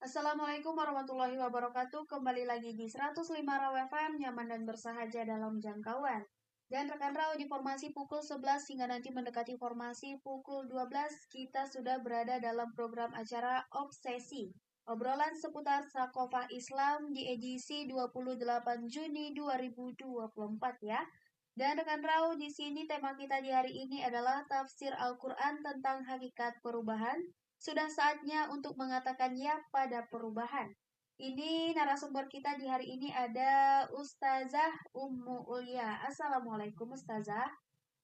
Assalamualaikum warahmatullahi wabarakatuh. Kembali lagi di 105 Raw FM, nyaman dan bersahaja dalam jangkauan. Dan rekan Raw di formasi pukul 11 hingga nanti mendekati formasi pukul 12, kita sudah berada dalam program acara Obsesi. Obrolan seputar Sakofah Islam di edisi 28 Juni 2024 ya. Dan rekan Raw, di sini tema kita di hari ini adalah tafsir Al-Quran tentang hakikat perubahan. Sudah saatnya untuk mengatakan ya pada perubahan. Ini narasumber kita di hari ini ada Ustazah Ummu Ulia. Assalamualaikum Ustazah.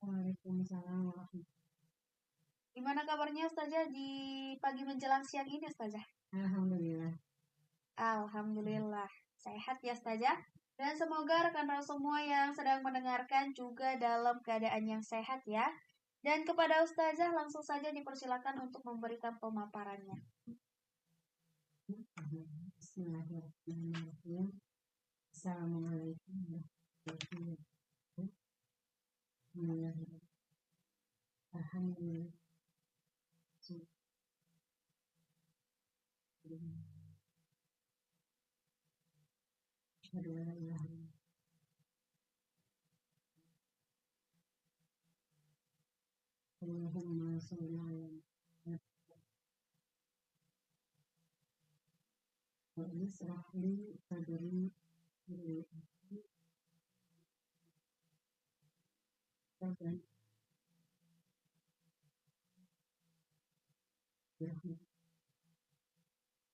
Waalaikumsalam warahmatullahi. Gimana kabarnya Ustazah di pagi menjelang siang ini Ustazah? Alhamdulillah. Alhamdulillah. Sehat ya Ustazah. Dan semoga rekan-rekan semua yang sedang mendengarkan juga dalam keadaan yang sehat ya. Dan kepada Ustazah langsung saja dipersilakan untuk memberikan pemaparannya. Bismillahirrahmanirrahim. Assalamualaikum warahmatullahi wabarakatuh. Alhamdulillah. Allahumma sholli ala wa ishrah li sadri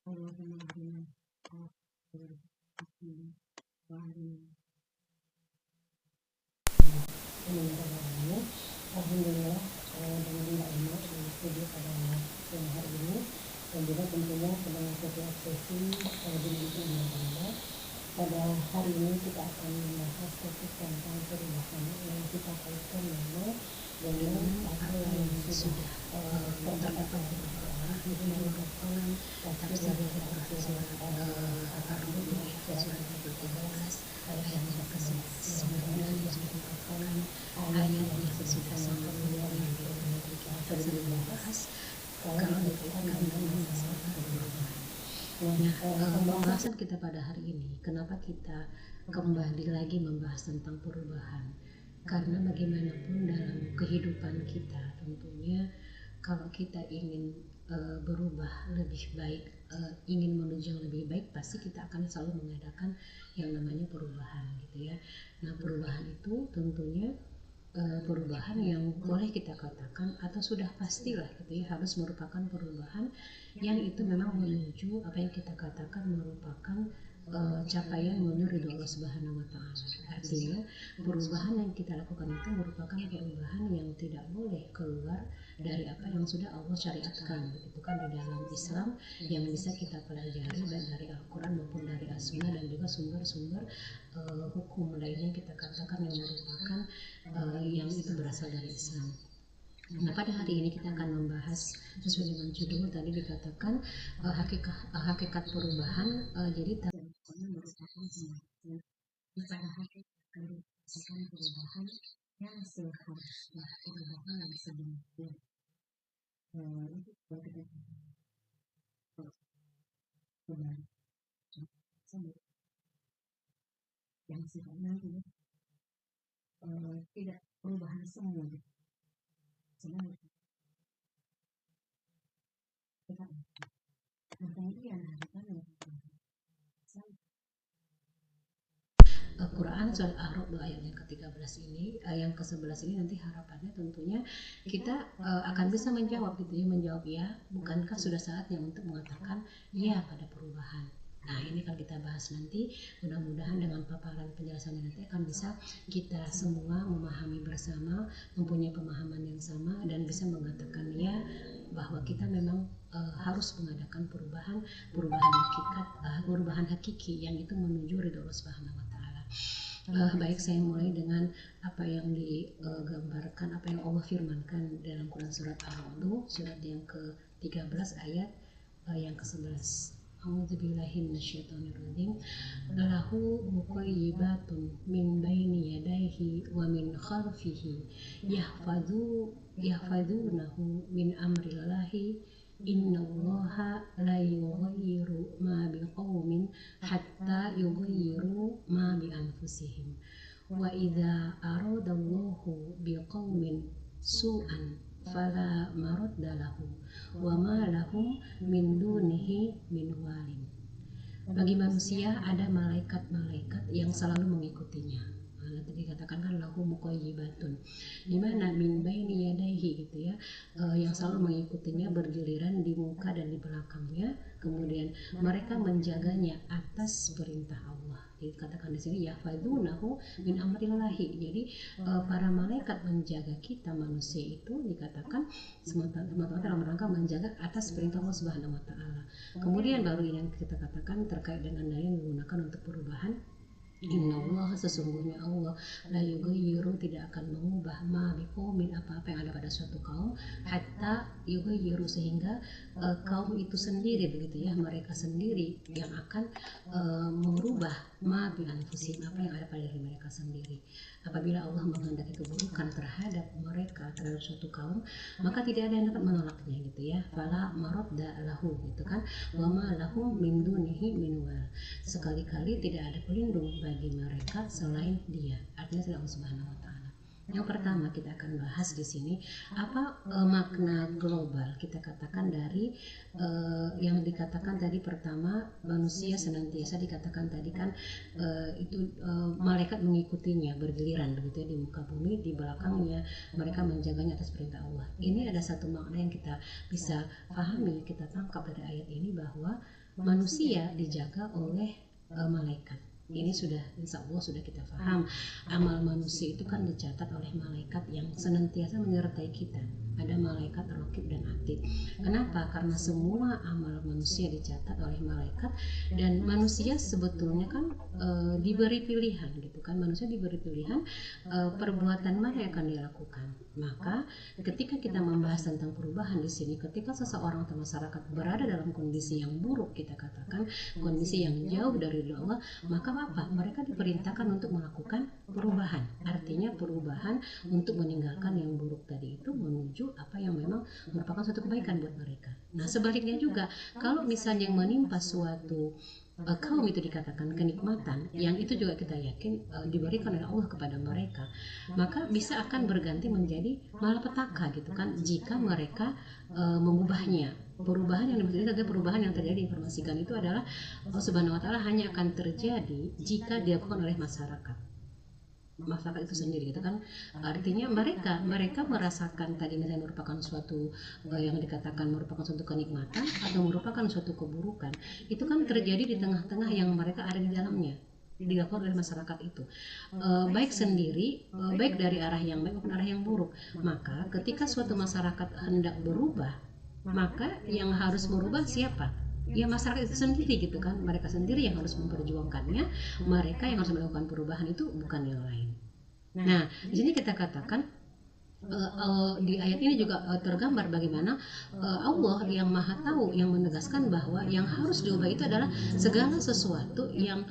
Allahumma hdina Alhamdulillah dengan Mbak Ina di studio pada siang hari ini, dan juga tentunya pendengar Obsesi di Anda. Pada hari ini kita akan membahas topik tentang perubahan yang kita kaitkan dengan apa yang sudah terdapat pada Al-Quran, merupakan tafsir dari Al-Quran ayat yang ke-9 yang merupakan ayat yang sudah sangat mulia yang kita sering bahas kalau berkaitan dengan masalah perubahan. Nah, pembahasan kita pada hari ini, kenapa kita kembali lagi membahas tentang perubahan? Karena bagaimanapun dalam kehidupan kita, tentunya kalau kita ingin berubah lebih baik, ingin menuju yang lebih baik, pasti kita akan selalu mengadakan yang namanya perubahan, gitu ya. Nah, perubahan itu tentunya perubahan yang boleh kita katakan atau sudah pastilah gitu ya, harus merupakan perubahan yang itu memang menuju apa yang kita katakan merupakan capaian menuju ridho Allah Subhanahu wa Ta'ala. Artinya perubahan yang kita lakukan itu merupakan perubahan yang tidak boleh keluar dari apa yang sudah Allah syariatkan, itu kan di dalam Islam yang bisa kita pelajari baik dari Al-Quran maupun dari As-Sunnah, dan juga sumber-sumber hukum lainnya kita katakan yang merupakan yang itu berasal dari Islam. Nah, pada hari ini kita akan membahas sesuai dengan judul tadi dikatakan hakikat perubahan. Jadi merupakan semakin pada hakikat perubahan yang seharusnya, perubahan yang sebenarnya itu berbeda yang sifatnya tidak perubahan semua. Al-Quran surat Al-A'raf ayat yang ke-13 ini, yang ke-11 ini nanti harapannya tentunya kita akan bisa menjawab gitu ya, menjawab ya, bukankah sudah saatnya untuk mengatakan ya pada perubahan. Nah, ini kalau kita bahas nanti, mudah-mudahan dengan paparan penjelasannya nanti akan bisa kita semua memahami bersama, mempunyai pemahaman yang sama, dan bisa mengatakan ya bahwa kita memang harus mengadakan perubahan hakikat, perubahan hakiki yang itu menuju ridho Allah Subhanahu wa Ta'ala. Baik, saya mulai dengan apa yang digambarkan, apa yang Allah firmankan dalam Quran surat Ar-Ra'd, surat yang ke-13 ayat yang ke-11. A'udzubillahi minasyaitonirrajim. Lahu muqayyibatun min baini yadayhi wa min khalfihi yahfazunahu min amrillahi innallaha la yughayyiru yughayyiru ma bi anfusihim wa idza aradallahu biqaumin su'an fala maradda lahu wa ma lahum min dunihi min walin. Bagi manusia ada malaikat-malaikat yang selalu mengikutinya. Tadi dikatakan kan lahu muqayyibatun, di mana min baini yadayhi gitu ya, yang selalu mengikutinya bergiliran di muka dan di belakangnya. Kemudian mereka menjaganya atas perintah Allah. Dikatakan di sini yahfadunahu min amrillahi. Jadi para malaikat menjaga kita manusia itu dikatakan semata-mata dalam rangka menjaga atas perintah Allah Subhanahu wa taala. Kemudian baru yang kita katakan terkait dengan dalil yang digunakan untuk perubahan. Innallaha, sesungguhnya Allah, la yughayyiru, tidak akan mengubah ma biqaumin, apa-apa yang ada pada suatu kaum, hatta yughayyiru, sehingga kaum itu sendiri begitu ya, mereka sendiri yang akan merubah ma bi anfusihim, apa yang ada pada diri mereka sendiri. Apabila Allah menghendaki keburukan terhadap mereka, terhadap suatu kaum, maka tidak ada yang dapat menolaknya gitu ya. Fala maradda lahu gitu kan, wa ma lahum min dunihi min wal. Sekali-kali tidak ada pelindung bagi mereka selain Dia, artinya selain Allah Subhanahu wa taala. Yang pertama kita akan bahas di sini apa makna global kita katakan dari yang dikatakan tadi. Pertama, manusia senantiasa dikatakan tadi kan itu malaikat mengikutinya bergiliran begitu ya di muka bumi, di belakangnya mereka menjaganya atas perintah Allah. Ini ada satu makna yang kita bisa pahami, kita tangkap dari ayat ini, bahwa manusia dijaga oleh malaikat. Ini sudah insya Allah sudah kita paham. Amal manusia itu kan dicatat oleh malaikat yang senantiasa menyertai kita. Ada malaikat raqib dan atid. Kenapa? Karena semua amal manusia dicatat oleh malaikat, dan manusia sebetulnya kan diberi pilihan gitu kan. Manusia diberi pilihan perbuatan mana yang akan dilakukan. Maka ketika kita membahas tentang perubahan di sini, ketika seseorang atau masyarakat berada dalam kondisi yang buruk, kita katakan kondisi yang jauh dari Allah, maka apa? Mereka diperintahkan untuk melakukan perubahan. Artinya perubahan untuk meninggalkan yang buruk tadi itu menuju apa yang memang merupakan suatu kebaikan buat mereka. Nah, sebaliknya juga, kalau misalnya yang menimpa suatu kaum itu dikatakan kenikmatan, yang itu juga kita yakin diberikan oleh Allah kepada mereka, maka bisa akan berganti menjadi malapetaka gitu kan, jika mereka mengubahnya. Perubahan yang dimaksudkan adalah perubahan yang terjadi, informasikan itu adalah Allah Subhanahu wa taala hanya akan terjadi jika dilakukan oleh masyarakat itu sendiri gitu kan. Artinya mereka merasakan tadi misalnya merupakan suatu yang dikatakan merupakan suatu kenikmatan atau merupakan suatu keburukan, itu kan terjadi di tengah-tengah yang mereka ada di dalamnya, dilakukan oleh masyarakat itu, baik sendiri, baik dari arah yang baik maupun arah yang buruk. Maka ketika suatu masyarakat hendak berubah, maka yang harus merubah siapa? Ya masyarakat itu sendiri gitu kan. Mereka sendiri yang harus memperjuangkannya, mereka yang harus melakukan perubahan itu, bukan yang lain. Nah, di sini kita katakan di ayat ini juga tergambar bagaimana Allah yang Maha Tahu yang menegaskan bahwa yang harus diubah itu adalah segala sesuatu yang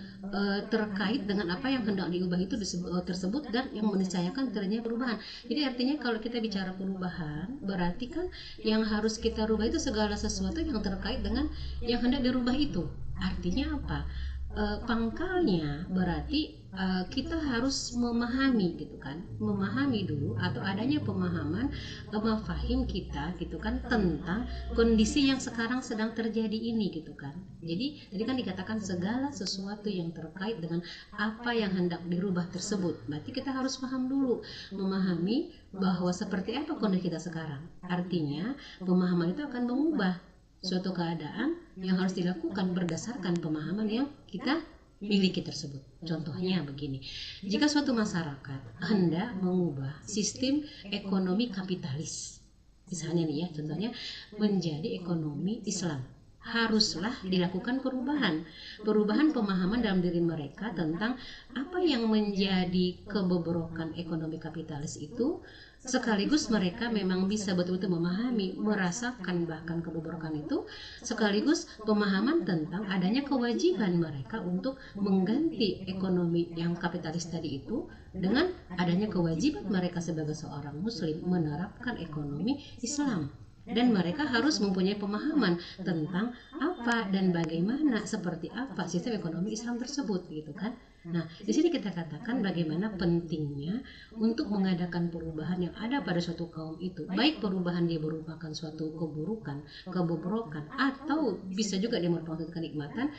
terkait dengan apa yang hendak diubah itu tersebut, dan yang meniscayakan terjadinya perubahan. Jadi artinya kalau kita bicara perubahan, berarti kan yang harus kita rubah itu segala sesuatu yang terkait dengan yang hendak dirubah itu. Artinya apa? Pangkalnya berarti kita harus memahami gitu kan, memahami dulu atau adanya pemahaman mafahim kita gitu kan tentang kondisi yang sekarang sedang terjadi ini gitu kan. Jadi kan dikatakan segala sesuatu yang terkait dengan apa yang hendak dirubah tersebut, berarti kita harus paham dulu, memahami bahwa seperti apa kondisi kita sekarang. Artinya pemahaman itu akan mengubah suatu keadaan yang harus dilakukan berdasarkan pemahaman yang kita miliki tersebut. Contohnya begini, jika suatu masyarakat hendak mengubah sistem ekonomi kapitalis, misalnya nih ya, contohnya menjadi ekonomi Islam, haruslah dilakukan perubahan pemahaman dalam diri mereka tentang apa yang menjadi kebobrokan ekonomi kapitalis itu, sekaligus mereka memang bisa betul-betul memahami, merasakan bahkan kebobrokan itu, sekaligus pemahaman tentang adanya kewajiban mereka untuk mengganti ekonomi yang kapitalis tadi itu dengan adanya kewajiban mereka sebagai seorang muslim menerapkan ekonomi Islam. dan mereka harus mempunyai pemahaman tentang apa dan bagaimana, seperti apa sistem ekonomi Islam tersebut, gitu kan. Nah, di sini kita katakan bagaimana pentingnya untuk mengadakan perubahan yang ada pada suatu kaum itu, baik perubahan dia merupakan suatu keburukan, kebobrokan, atau bisa juga dia merupakan suatu kenikmatan,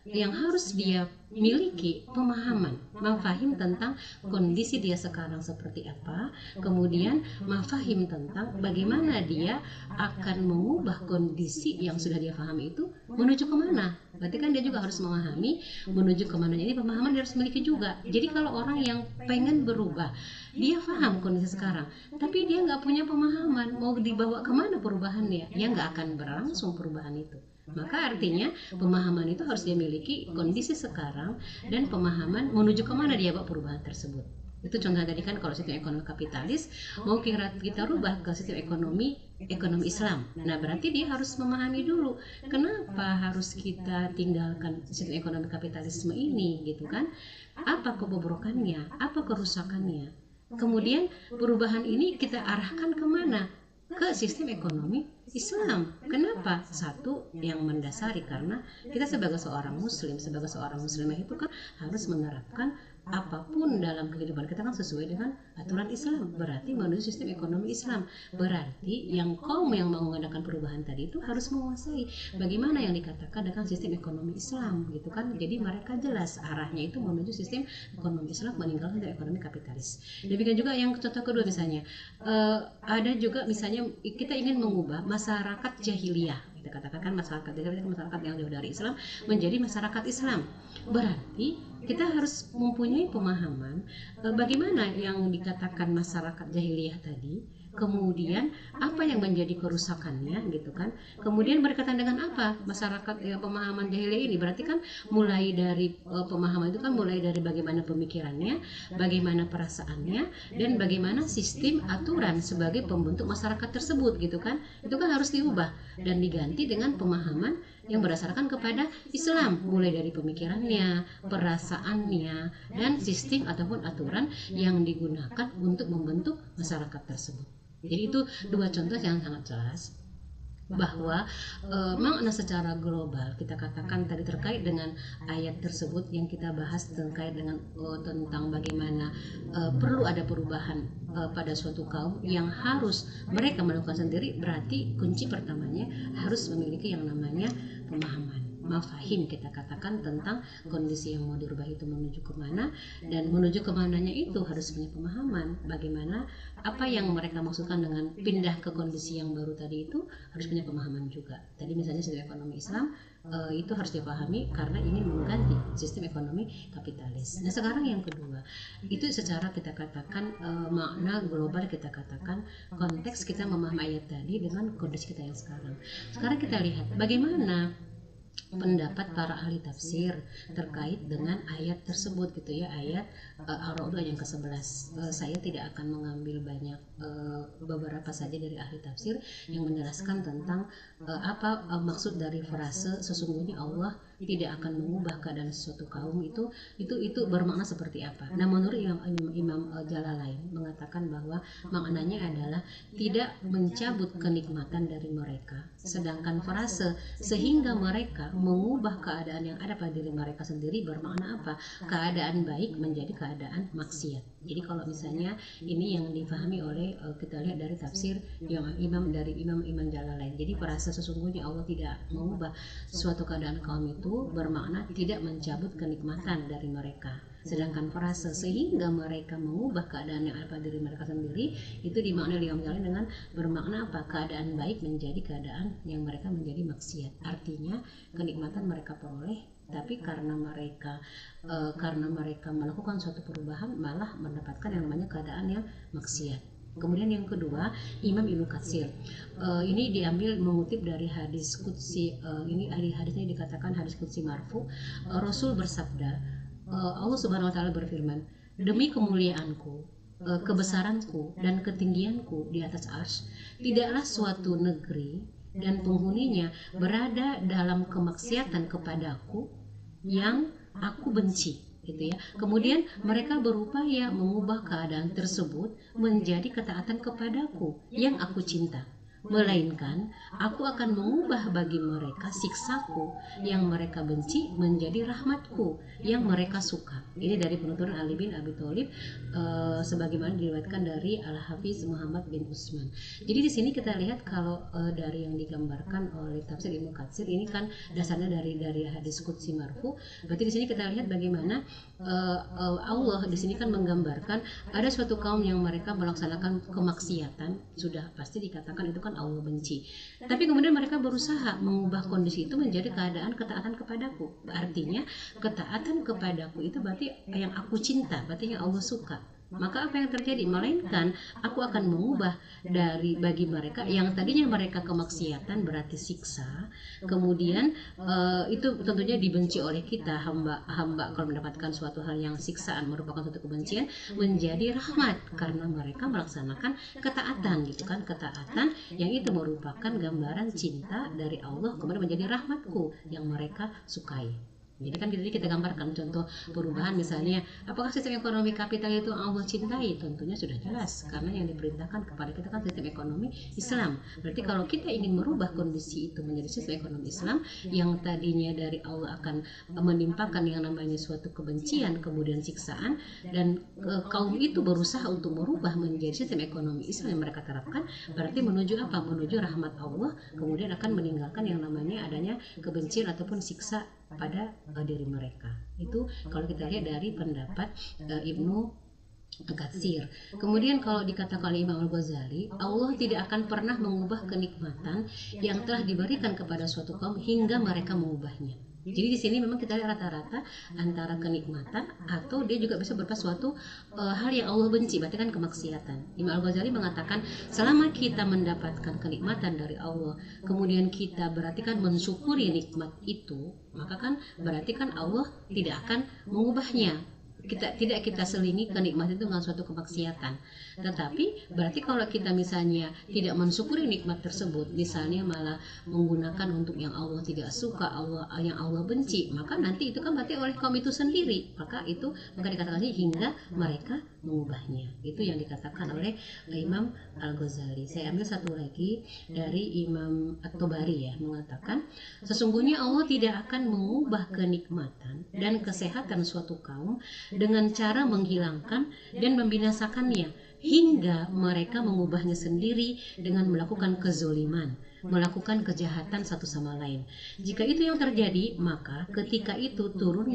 yang harus dia miliki pemahaman, mafahim tentang kondisi dia sekarang seperti apa, kemudian mafahim tentang bagaimana dia akan mengubah kondisi yang sudah dia pahami itu menuju kemana. Berarti kan dia juga harus memahami menuju kemana. Ini pemahaman dia harus miliki juga. Jadi kalau orang yang pengen berubah, dia paham kondisi sekarang, tapi dia nggak punya pemahaman mau dibawa kemana perubahannya, ya nggak akan berlangsung perubahan itu. Maka artinya pemahaman itu harus dia miliki kondisi sekarang dan pemahaman menuju kemana dia bawa perubahan tersebut. Itu contoh tadi kan kalau sistem ekonomi kapitalis mau kita rubah ke sistem ekonomi Islam. Nah, berarti dia harus memahami dulu kenapa harus kita tinggalkan sistem ekonomi kapitalisme ini, gitu kan? Apa kebobrokannya, apa kerusakannya. Kemudian perubahan ini kita arahkan kemana? Ke sistem ekonomi Islam. Kenapa? Satu yang mendasari, karena kita sebagai seorang muslimah itu kan harus menerapkan apapun dalam kehidupan kita kan sesuai dengan aturan Islam. Berarti menuju sistem ekonomi Islam. Berarti yang kaum yang mau mengadakan perubahan tadi itu harus menguasai bagaimana yang dikatakan dengan sistem ekonomi Islam, gitu kan. Jadi mereka jelas arahnya itu menuju sistem ekonomi Islam, meninggalkan sistem ekonomi kapitalis. Demikian juga yang contoh kedua misalnya, ada juga misalnya kita ingin mengubah masyarakat jahiliyah. Kita katakan masyarakat jahiliyah, masyarakat yang jauh dari Islam menjadi masyarakat Islam. Berarti kita harus mempunyai pemahaman bagaimana yang dikatakan masyarakat jahiliyah tadi, kemudian apa yang menjadi kerusakannya, gitu kan. Kemudian berkaitan dengan apa masyarakat pemahaman jahiliyah ini, berarti kan mulai dari pemahaman itu kan mulai dari bagaimana pemikirannya, bagaimana perasaannya, dan bagaimana sistem aturan sebagai pembentuk masyarakat tersebut, gitu kan. Itu kan harus diubah dan diganti dengan pemahaman yang berdasarkan kepada Islam, mulai dari pemikirannya, perasaannya, dan sistem ataupun aturan yang digunakan untuk membentuk masyarakat tersebut. Jadi itu dua contoh yang sangat jelas bahwa makna secara global kita katakan tadi terkait dengan ayat tersebut yang kita bahas terkait dengan tentang bagaimana perlu ada perubahan pada suatu kaum yang harus mereka melakukan sendiri. Berarti kunci pertamanya harus memiliki yang namanya pemahaman, mafahim kita katakan tentang kondisi yang mau dirubah itu menuju kemana, dan menuju kemananya itu harus punya pemahaman bagaimana apa yang mereka maksudkan dengan pindah ke kondisi yang baru tadi, itu harus punya pemahaman juga. Tadi misalnya sistem ekonomi Islam itu harus dipahami karena ingin mengganti sistem ekonomi kapitalis. Nah, sekarang yang kedua itu secara kita katakan makna global, kita katakan konteks kita memahami ayat tadi dengan kondisi kita yang sekarang. Sekarang kita lihat bagaimana pendapat para ahli tafsir terkait dengan ayat tersebut, gitu ya, ayat Ar-Ra'd yang ke-11. Saya tidak akan mengambil banyak, beberapa saja dari ahli tafsir yang menjelaskan tentang apa maksud dari frase sesungguhnya Allah tidak akan mengubah keadaan suatu kaum itu bermakna seperti apa. Nah, menurut Imam Jalalain mengatakan bahwa maknanya adalah tidak mencabut kenikmatan dari mereka, sedangkan frase sehingga mereka mengubah keadaan yang ada pada diri mereka sendiri bermakna apa? Keadaan baik menjadi keadaan maksiat. Jadi kalau misalnya ini yang dipahami oleh kita lihat dari tafsir yang Imam Jalalain. Jadi frase sesungguhnya Allah tidak mengubah suatu keadaan kaum itu bermakna tidak mencabut kenikmatan dari mereka. Sedangkan frase sehingga mereka mengubah keadaan yang ada pada diri mereka sendiri itu dimaknai oleh Imam Jalalain dengan bermakna apa? Keadaan baik menjadi keadaan yang mereka menjadi maksiat. Artinya kenikmatan mereka peroleh, tapi karena mereka melakukan suatu perubahan malah mendapatkan yang namanya keadaan yang maksiat. Kemudian yang kedua, Imam Ibnu Katsir ini diambil mengutip dari hadis qudsi. Ini hadisnya dikatakan hadis qudsi marfu. Rasul bersabda, Allah Subhanahu wa taala berfirman, demi kemuliaanku, kebesaranku dan ketinggianku di atas arsy, tidaklah suatu negeri dan penghuninya berada dalam kemaksiatan kepadaku yang aku benci, gitu ya. Kemudian mereka berupaya mengubah keadaan tersebut menjadi ketaatan kepadaku yang aku cinta. melainkan aku akan mengubah bagi mereka siksaku yang mereka benci menjadi rahmatku yang mereka suka. Ini dari penuturan Ali bin Abi Thalib sebagaimana diriwayatkan dari Al-Hafiz Muhammad bin Utsman. Jadi di sini kita lihat kalau dari yang digambarkan oleh tafsir Ibnu Katsir ini kan dasarnya dari hadis qudsi marfu. Berarti di sini kita lihat bagaimana Allah di sini kan menggambarkan ada suatu kaum yang mereka melaksanakan kemaksiatan, sudah pasti dikatakan itu kan Allah benci. Tapi kemudian mereka berusaha mengubah kondisi itu menjadi keadaan ketaatan kepadaku. Artinya ketaatan kepadaku itu berarti yang aku cinta, berarti yang Allah suka. Maka apa yang terjadi? Melainkan aku akan mengubah bagi mereka yang tadinya mereka kemaksiatan berarti siksa. Kemudian itu tentunya dibenci oleh kita, hamba kalau mendapatkan suatu hal yang siksaan merupakan suatu kebencian, menjadi rahmat karena mereka melaksanakan ketaatan gitu kan, ketaatan yang itu merupakan gambaran cinta dari Allah kemudian menjadi rahmatku yang mereka sukai. Jadi kan kita gambarkan contoh perubahan, misalnya apakah sistem ekonomi kapital itu Allah cintai? Tentunya sudah jelas, karena yang diperintahkan kepada kita kan sistem ekonomi Islam. Berarti kalau kita ingin merubah kondisi itu menjadi sistem ekonomi Islam yang tadinya dari Allah akan menimpakan yang namanya suatu kebencian kemudian siksaan, dan kaum itu berusaha untuk merubah menjadi sistem ekonomi Islam yang mereka terapkan, berarti menuju apa? Menuju rahmat Allah, kemudian akan meninggalkan yang namanya adanya kebencian ataupun siksa pada diri mereka. Itu kalau kita lihat dari pendapat Ibnu Katsir. Kemudian kalau dikatakan oleh Imam Al-Ghazali, Allah tidak akan pernah mengubah kenikmatan yang telah diberikan kepada suatu kaum hingga mereka mengubahnya. Jadi di sini memang kita lihat rata-rata antara kenikmatan atau dia juga bisa berupa suatu hal yang Allah benci, berarti kan kemaksiatan. Imam Al-Ghazali mengatakan selama kita mendapatkan kenikmatan dari Allah, kemudian kita berarti kan mensyukuri nikmat itu, maka kan berarti kan Allah tidak akan mengubahnya. Tidak kita selingi kenikmatan itu dengan suatu kemaksiatan. Tetapi berarti kalau kita misalnya tidak mensyukuri nikmat tersebut, misalnya malah menggunakan untuk yang Allah tidak suka, yang Allah benci, maka nanti itu kan berarti oleh kaum itu sendiri. Maka dikatakan hingga mereka mengubahnya. Itu yang dikatakan oleh Imam Al-Ghazali. Saya ambil satu lagi dari Imam At-Tabari ya, mengatakan sesungguhnya Allah tidak akan mengubah kenikmatan dan kesehatan suatu kaum dengan cara menghilangkan dan membinasakannya hingga mereka mengubahnya sendiri dengan melakukan kezoliman, melakukan kejahatan satu sama lain. Jika itu yang terjadi, maka ketika itu turun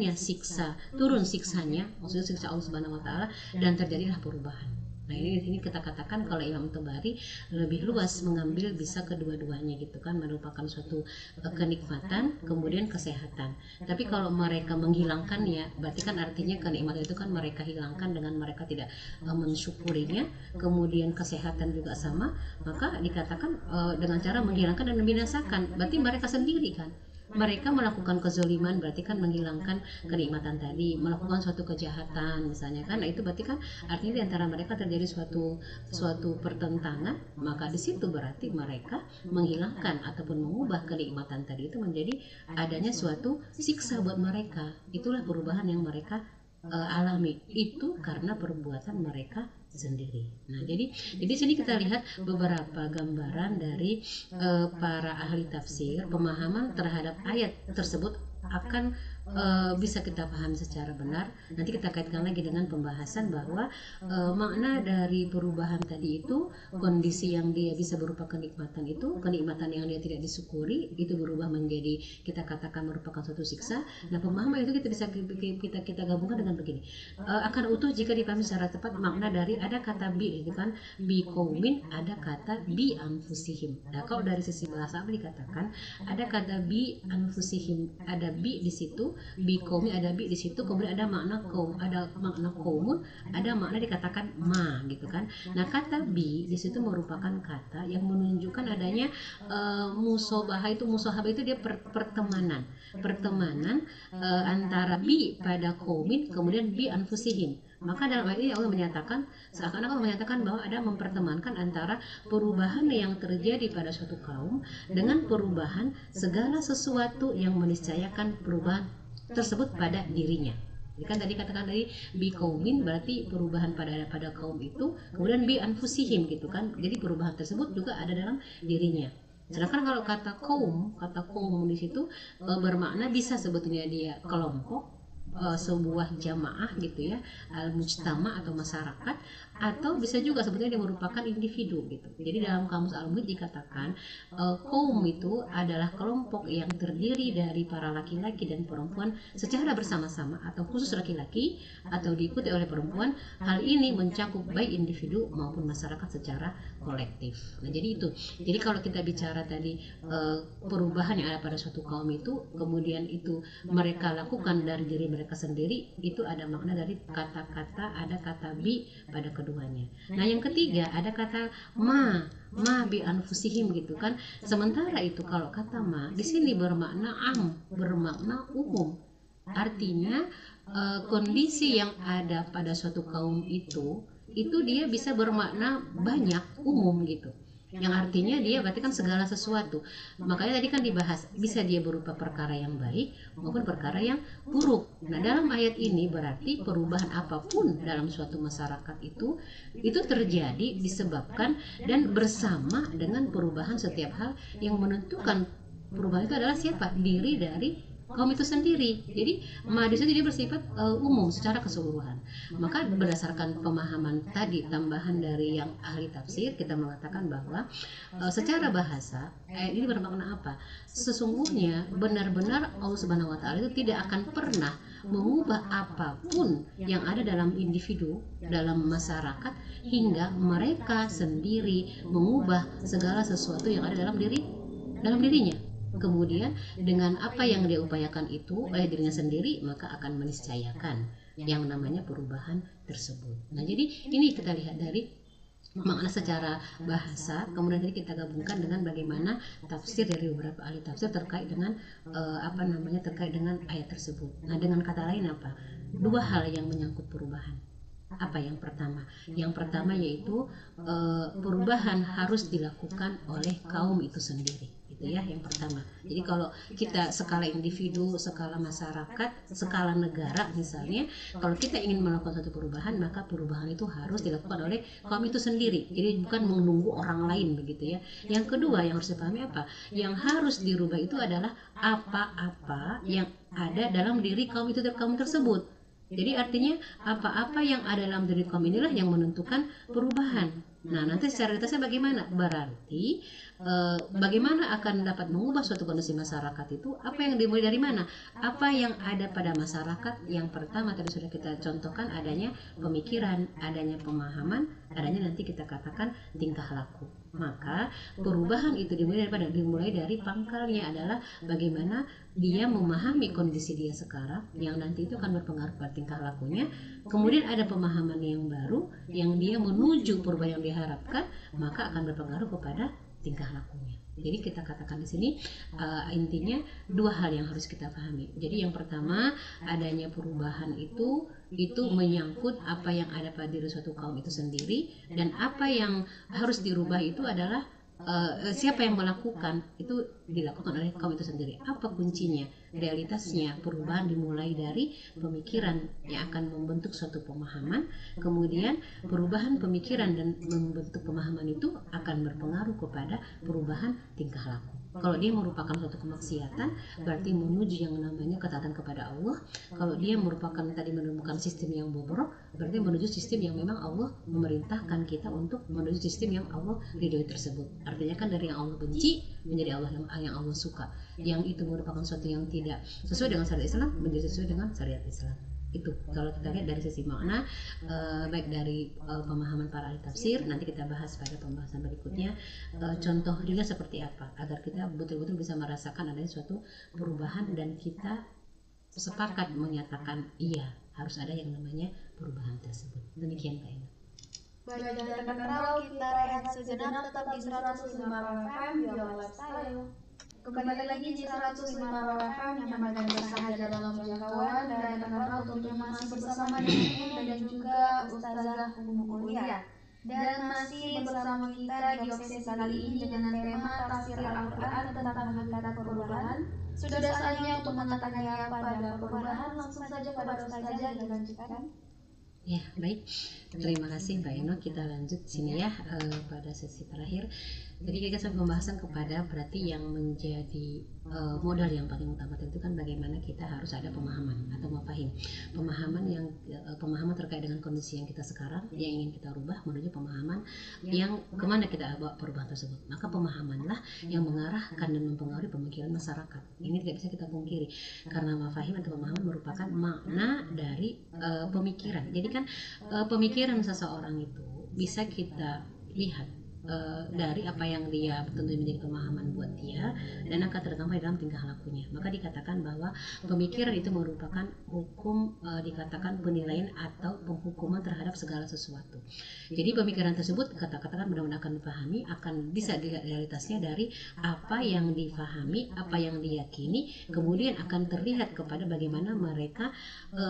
siksanya, maksudnya siksa Allah Subhanahu wa taala, dan terjadilah perubahan. Nah ini kita katakan kalau Imam Tabari lebih luas mengambil bisa kedua-duanya gitu kan, merupakan suatu kenikmatan kemudian kesehatan. Tapi kalau mereka menghilangkan ya berarti kan artinya kenikmatan itu kan mereka hilangkan dengan mereka tidak mensyukurinya, kemudian kesehatan juga sama, maka dikatakan dengan cara menghilangkan dan membinasakan, berarti mereka sendiri kan. Mereka melakukan kezoliman berarti kan menghilangkan kenikmatan tadi, melakukan suatu kejahatan misalnya kan, nah itu berarti kan artinya di antara mereka terjadi suatu pertentangan, maka di situ berarti mereka menghilangkan ataupun mengubah kenikmatan tadi itu menjadi adanya suatu siksa buat mereka. Itulah perubahan yang mereka alami, itu karena perbuatan mereka sendiri. Nah, jadi di sini kita lihat beberapa gambaran dari para ahli tafsir, pemahaman terhadap ayat tersebut akan bisa kita pahami secara benar. Nanti kita kaitkan lagi dengan pembahasan bahwa makna dari perubahan tadi itu, kondisi yang dia bisa berupa kenikmatan itu, kenikmatan yang dia tidak disyukuri itu berubah menjadi kita katakan merupakan suatu siksa. Nah, pemahaman itu kita bisa kita gabungkan dengan begini, akan utuh jika dipahami secara tepat makna dari ada kata bi itu kan, bi qaumin, ada kata bi anfusihim. Nah, kalau dari sisi bahasa apa dikatakan ada kata bi anfusihim, ada bi di situ, bi qaumi ada bi di situ, kemudian ada makna kaum, ada makna qaumun, ada makna dikatakan ma gitu kan. Nah, kata bi di situ merupakan kata yang menunjukkan adanya musobahah itu dia pertemanan antara bi pada qaumin kemudian bi anfusihim. Maka dalam ayat ini Allah menyatakan, seakan-akan Allah menyatakan bahwa ada mempertemankan antara perubahan yang terjadi pada suatu kaum dengan perubahan segala sesuatu yang meniscayakan perubahan tersebut pada dirinya. Jadi kan tadi katakan dari bi kaumin berarti perubahan pada kaum itu, kemudian bi anfusihim gitu kan. Jadi perubahan tersebut juga ada dalam dirinya. Sedangkan kalau kata kaum di situ bermakna bisa sebetulnya dia kelompok, sebuah jamaah gitu ya, al-mujtama atau masyarakat, atau bisa juga sebetulnya dia merupakan individu gitu. Jadi dalam kamus Al-Muhit dikatakan kaum itu adalah kelompok yang terdiri dari para laki-laki dan perempuan secara bersama-sama, atau khusus laki-laki atau diikuti oleh perempuan. Hal ini mencakup baik individu maupun masyarakat secara kolektif. Nah, jadi itu. Jadi kalau kita bicara tadi perubahan yang ada pada suatu kaum itu, kemudian itu mereka lakukan dari diri mereka sendiri, itu ada makna dari kata-kata, ada kata bi pada keduanya. Nah, yang ketiga ada kata ma bi anfusihim gitu kan. Sementara itu kalau kata ma di sini bermakna bermakna umum. Artinya kondisi yang ada pada suatu kaum itu dia bisa bermakna banyak, umum gitu. Yang artinya dia berarti kan segala sesuatu. Makanya tadi kan dibahas bisa dia berupa perkara yang baik maupun perkara yang buruk. Nah, dalam ayat ini berarti perubahan apapun dalam suatu masyarakat itu terjadi disebabkan dan bersama dengan perubahan setiap hal. Yang menentukan perubahan itu adalah siapa? Diri dari kaum itu sendiri. Jadi di situ dia bersifat umum secara keseluruhan. Maka berdasarkan pemahaman tadi tambahan dari yang ahli tafsir, kita mengatakan bahwa secara bahasa ini bermakna apa? Sesungguhnya benar-benar Allah Subhanahu wa taala itu tidak akan pernah mengubah apapun yang ada dalam individu, dalam masyarakat, hingga mereka sendiri mengubah segala sesuatu yang ada dalam dirinya. Kemudian dengan apa yang dia upayakan itu oleh dirinya sendiri, maka akan meniscayakan yang namanya perubahan tersebut. Nah, jadi ini kita lihat dari makna secara bahasa, kemudian tadi kita gabungkan dengan bagaimana tafsir dari beberapa ahli tafsir terkait dengan terkait dengan ayat tersebut. Nah, dengan kata lain apa? Dua hal yang menyangkut perubahan. Apa yang pertama? Yang pertama yaitu perubahan harus dilakukan oleh kaum itu sendiri. Itu ya yang pertama. Jadi kalau kita skala individu, skala masyarakat, skala negara misalnya, kalau kita ingin melakukan suatu perubahan, maka perubahan itu harus dilakukan oleh kaum itu sendiri. Jadi bukan menunggu orang lain begitu ya. Yang kedua yang harus dipahami apa? Yang harus dirubah itu adalah apa-apa yang ada dalam diri kaum tersebut. Jadi artinya apa-apa yang ada dalam diri kaum inilah yang menentukan perubahan. Nah, nanti secara detailnya bagaimana? Berarti bagaimana akan dapat mengubah suatu kondisi masyarakat itu? Apa yang dimulai dari mana? Apa yang ada pada masyarakat? Yang pertama tadi sudah kita contohkan, adanya pemikiran, adanya pemahaman, adanya nanti kita katakan tingkah laku. Maka perubahan itu dimulai dari pangkalnya adalah bagaimana dia memahami kondisi dia sekarang, yang nanti itu akan berpengaruh pada tingkah lakunya. Kemudian ada pemahaman yang baru yang dia menuju perubahan yang diharapkan, maka akan berpengaruh kepada tingkah lakunya. Jadi kita katakan di sini intinya dua hal yang harus kita pahami. Jadi yang pertama, adanya perubahan itu menyangkut apa yang ada pada diri suatu kaum itu sendiri, dan apa yang harus dirubah itu adalah siapa yang melakukan, itu dilakukan oleh kaum itu sendiri. Apa kuncinya? Realitasnya perubahan dimulai dari pemikiran yang akan membentuk suatu pemahaman, kemudian perubahan pemikiran dan membentuk pemahaman itu akan berpengaruh kepada perubahan tingkah laku. Kalau dia merupakan suatu kemaksiatan, berarti menuju yang namanya ketaatan kepada Allah. Kalau dia merupakan tadi menemukan sistem yang bobrok, berarti menuju sistem yang memang Allah memerintahkan kita untuk menuju sistem yang Allah ridhoi tersebut. Artinya kan dari yang Allah benci menjadi Allah yang Allah suka. Yang itu merupakan sesuatu yang tidak sesuai dengan syariat Islam menjadi sesuai dengan syariat Islam. Itu kalau kita lihat dari sisi makna, baik dari pemahaman para ahli tafsir. Nanti kita bahas pada pembahasan berikutnya contoh realnya seperti apa, agar kita betul-betul bisa merasakan adanya suatu perubahan dan kita sepakat menyatakan iya, harus ada yang namanya perubahan tersebut. Demikian Kak Ina. Baik, dan rekan-rekan, kita rehat sejenak tetap di 105 FM Your Lifestyle. Kembali lagi di 105 FM nyaman dan bersahaja dalam jangkauan, dan rekan-rekan tentunya masih bersama dengan dan juga Ustazah Umu Kuliah. Dan masih bersama kita di sesi kali ini dengan tema tafsir Al-Quran tentang hakikat perubahan. Sudah saatnya untuk mengatakannya pada permulaan, langsung saja pada Ustazah dilanjutkan. Ya, baik. Terima kasih Mbak Eno. Kita lanjut sini ya pada sesi terakhir. Jadi kita sampai pembahasan kepada berarti yang menjadi modal yang paling utama itu kan bagaimana kita harus ada pemahaman atau mafahim. Pemahaman yang pemahaman terkait dengan kondisi yang kita sekarang yang ingin kita rubah menuju pemahaman yang kemana kita bawa perubahan tersebut. Maka pemahamanlah yang mengarahkan dan mempengaruhi pemikiran masyarakat. Ini tidak bisa kita pungkiri karena mafahim atau pemahaman merupakan makna dari pemikiran. Jadi kan pemikiran seseorang itu bisa kita lihat dari apa yang dia tentu menjadi pemahaman buat dia dan akan tergambar dalam tingkah lakunya. Maka dikatakan bahwa pemikiran itu merupakan hukum, dikatakan penilaian atau penghukuman terhadap segala sesuatu. Jadi pemikiran tersebut katakan benar-benar akan dipahami, akan bisa dilihat realitasnya dari apa yang difahami, apa yang diyakini, kemudian akan terlihat kepada bagaimana mereka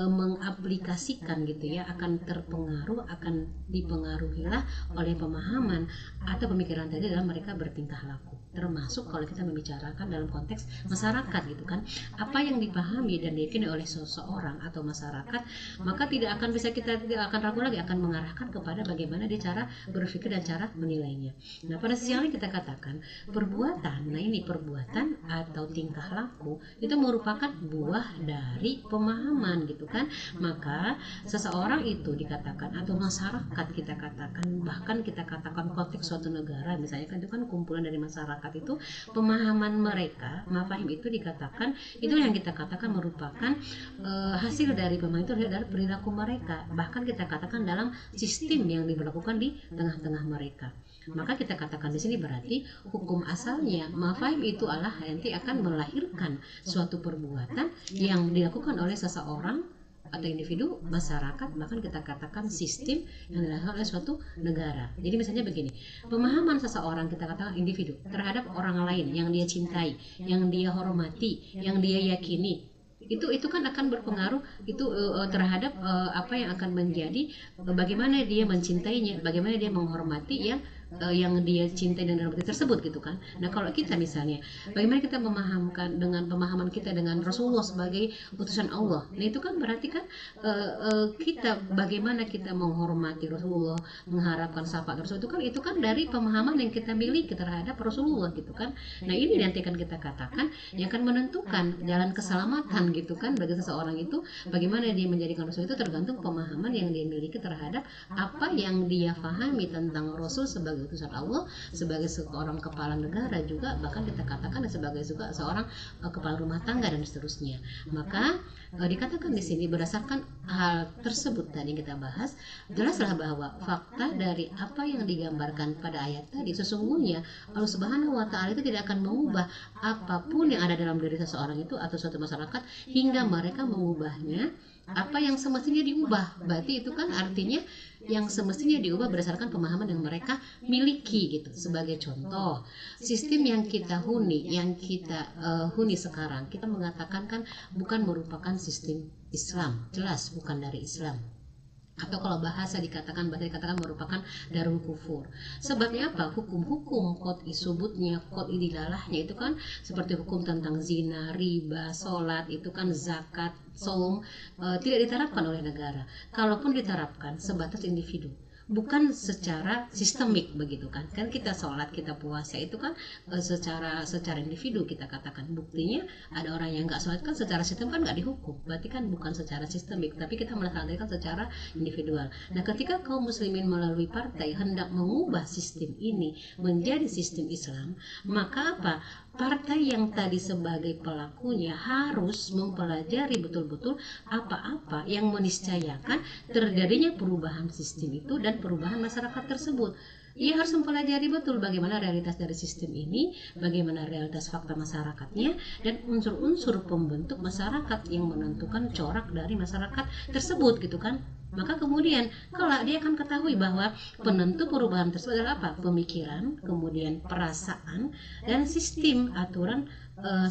mengaplikasikan gitu ya, akan terpengaruh, akan dipengaruhilah oleh pemahaman atau pemikiran tadi dalam mereka bertingkah laku, termasuk kalau kita membicarakan dalam konteks masyarakat gitu kan, apa yang dipahami dan diyakini oleh seseorang atau masyarakat, maka tidak akan bisa kita tidak akan ragu lagi akan mengarahkan kepada bagaimana dia cara berpikir dan cara menilainya. Nah pada sisi lain kita katakan perbuatan, nah ini perbuatan atau tingkah laku itu merupakan buah dari pemahaman gitu kan, maka seseorang itu dikatakan atau masyarakat kita katakan, bahkan kita katakan konteks suatu negara misalnya kan itu kan kumpulan dari masyarakat itu pemahaman mereka, mafahim itu dikatakan itu yang kita katakan merupakan hasil dari pemahaman itu dari perilaku mereka, bahkan kita katakan dalam sistem yang diberlakukan di tengah-tengah mereka. Maka kita katakan di sini berarti hukum asalnya mafahim itu adalah nanti akan melahirkan suatu perbuatan yang dilakukan oleh seseorang atau individu, masyarakat, bahkan kita katakan sistem yang dilakukan oleh suatu negara. Jadi misalnya begini, pemahaman seseorang kita katakan individu terhadap orang lain yang dia cintai, yang dia hormati, yang dia yakini, itu kan akan berpengaruh itu terhadap apa yang akan menjadi bagaimana dia mencintainya, bagaimana dia menghormati yang dia cintai dan hormati tersebut gitu kan. Nah kalau kita misalnya bagaimana kita memahamkan dengan pemahaman kita dengan Rasulullah sebagai utusan Allah, nah itu kan berarti kan kita bagaimana kita menghormati Rasulullah, mengharapkan syafaat Rasul itu kan dari pemahaman yang kita miliki terhadap Rasulullah gitu kan. Nah ini nanti akan kita katakan yang akan menentukan jalan keselamatan gitu kan bagi seseorang itu, bagaimana dia menjadikan Rasul itu tergantung pemahaman yang dia miliki terhadap apa yang dia pahami tentang Rasul sebagai utusan Allah, sebagai seorang kepala negara juga, bahkan kita katakan sebagai juga seorang kepala rumah tangga dan seterusnya. Maka dikatakan di sini berdasarkan hal tersebut tadi kita bahas, jelaslah bahwa fakta dari apa yang digambarkan pada ayat tadi sesungguhnya Allah Subhanahu wa taala itu tidak akan mengubah apapun yang ada dalam diri seseorang itu atau suatu masyarakat hingga mereka mengubahnya apa yang semestinya diubah. Berarti itu kan artinya yang semestinya diubah berdasarkan pemahaman yang mereka miliki gitu. Sebagai contoh, sistem yang kita huni sekarang, kita mengatakan kan bukan merupakan sistem Islam, jelas bukan dari Islam. Atau kalau bahasa dikatakan merupakan darul kufur. Sebabnya apa? Hukum-hukum qad isubutnya, qad idilahnya itu kan seperti hukum tentang zina, riba, sholat, itu kan zakat, saum tidak diterapkan oleh negara. Kalaupun diterapkan sebatas individu, bukan secara sistemik begitu kan. Kan kita sholat, kita puasa itu kan secara individu kita katakan. Buktinya ada orang yang nggak sholat kan secara sistem kan nggak dihukum. Berarti kan bukan secara sistemik, tapi kita melaksanakan secara individual. Nah ketika kaum muslimin melalui partai hendak mengubah sistem ini menjadi sistem Islam, maka apa? Partai yang tadi sebagai pelakunya harus mempelajari betul-betul apa-apa yang meniscayakan terjadinya perubahan sistem itu dan perubahan masyarakat tersebut. Ia harus mempelajari betul bagaimana realitas dari sistem ini, bagaimana realitas fakta masyarakatnya, dan unsur-unsur pembentuk masyarakat yang menentukan corak dari masyarakat tersebut gitu kan. Maka kemudian kalau dia akan ketahui bahwa penentu perubahan tersebut adalah apa? Pemikiran, kemudian perasaan, dan sistem aturan.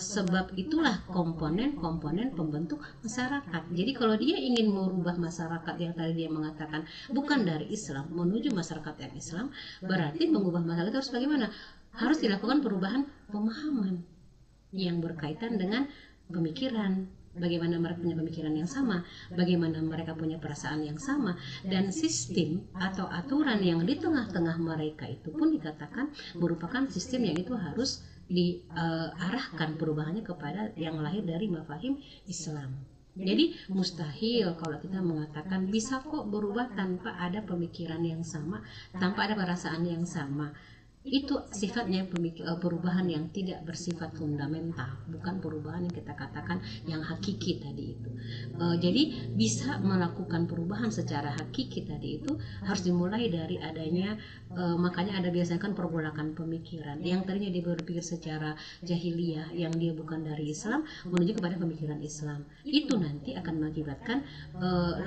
Sebab itulah komponen-komponen pembentuk masyarakat. Jadi kalau dia ingin merubah masyarakat yang tadi dia mengatakan bukan dari Islam menuju masyarakat yang Islam, berarti mengubah masyarakat harus bagaimana? Harus dilakukan perubahan pemahaman. yang berkaitan dengan pemikiran, bagaimana mereka punya pemikiran yang sama, bagaimana mereka punya perasaan yang sama, dan sistem atau aturan yang di tengah-tengah mereka itu pun dikatakan merupakan sistem yang itu harus diarahkan perubahannya kepada yang lahir dari mafahim Islam. Jadi mustahil kalau kita mengatakan bisa kok berubah tanpa ada pemikiran yang sama, tanpa ada perasaan yang sama. Itu sifatnya perubahan yang tidak bersifat fundamental, bukan perubahan yang kita katakan yang hakiki tadi itu. Jadi bisa melakukan perubahan secara hakiki tadi itu harus dimulai dari adanya makanya ada biasanya kan pergolakan pemikiran yang tadinya dia berpikir secara jahiliyah yang dia bukan dari Islam menuju kepada pemikiran Islam. Itu nanti akan mengakibatkan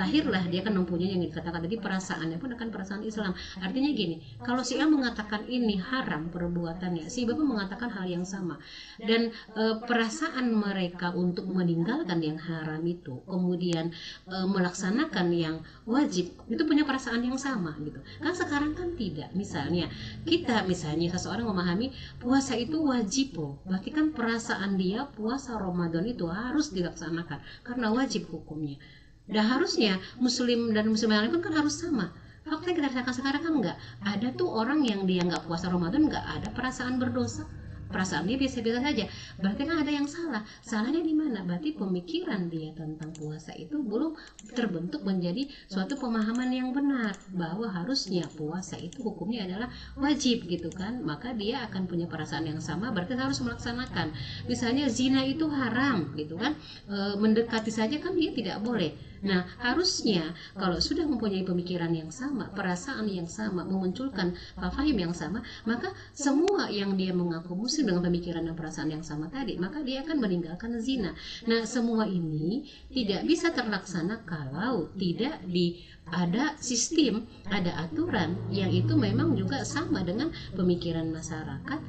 lahirlah dia akan mempunyai yang dikatakan tadi perasaannya pun akan perasaan Islam. Artinya gini, kalau si A mengatakan ini haram perbuatannya, si Bapak mengatakan hal yang sama, dan perasaan mereka untuk meninggalkan yang haram itu kemudian melaksanakan yang wajib itu punya perasaan yang sama gitu kan. Sekarang kan tidak. Misalnya seseorang memahami puasa itu wajib loh, berarti kan perasaan dia puasa Ramadan itu harus dilaksanakan karena wajib hukumnya, dan harusnya muslim dan muslimah lain pun kan harus sama. Fakta yang kita rasakan sekarang kan enggak. Ada tuh orang yang dia nggak puasa Ramadan nggak ada perasaan berdosa, perasaan dia biasa-biasa saja. Berarti kan ada yang salah. Salahnya di mana? Berarti pemikiran dia tentang puasa itu belum terbentuk menjadi suatu pemahaman yang benar bahwa harusnya puasa itu hukumnya adalah wajib gitu kan. Maka dia akan punya perasaan yang sama, berarti harus melaksanakan. Misalnya zina itu haram gitu kan. Mendekati saja kan dia tidak boleh. Nah, harusnya kalau sudah mempunyai pemikiran yang sama, perasaan yang sama, memunculkan fahim yang sama, maka semua yang dia mengaku muslim dengan pemikiran dan perasaan yang sama tadi, maka dia akan meninggalkan zina. Nah, semua ini tidak bisa terlaksana kalau tidak ada sistem, ada aturan yang itu memang juga sama dengan pemikiran masyarakat,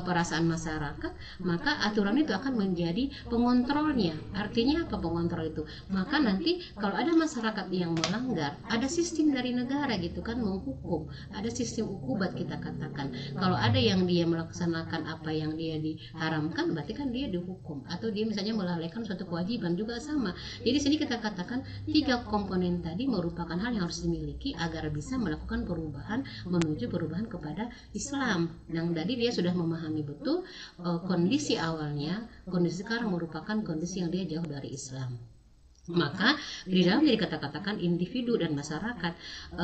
perasaan masyarakat, maka aturan itu akan menjadi pengontrolnya. Artinya apa pengontrol itu? Maka nanti kalau ada masyarakat yang melanggar, ada sistem dari negara gitu kan menghukum, ada sistem ukubat kita katakan. Kalau ada yang dia melaksanakan apa yang dia diharamkan, berarti kan dia dihukum, atau dia misalnya melalaikan suatu kewajiban juga sama. Jadi sini kita katakan 3 komponen tadi merupakan hal yang harus dimiliki agar bisa melakukan perubahan menuju perubahan kepada Islam. Yang tadi dia sudah memahami betul kondisi awalnya, kondisi sekarang merupakan kondisi yang dia jauh dari Islam. Maka di dalamnya dikatakan individu dan masyarakat,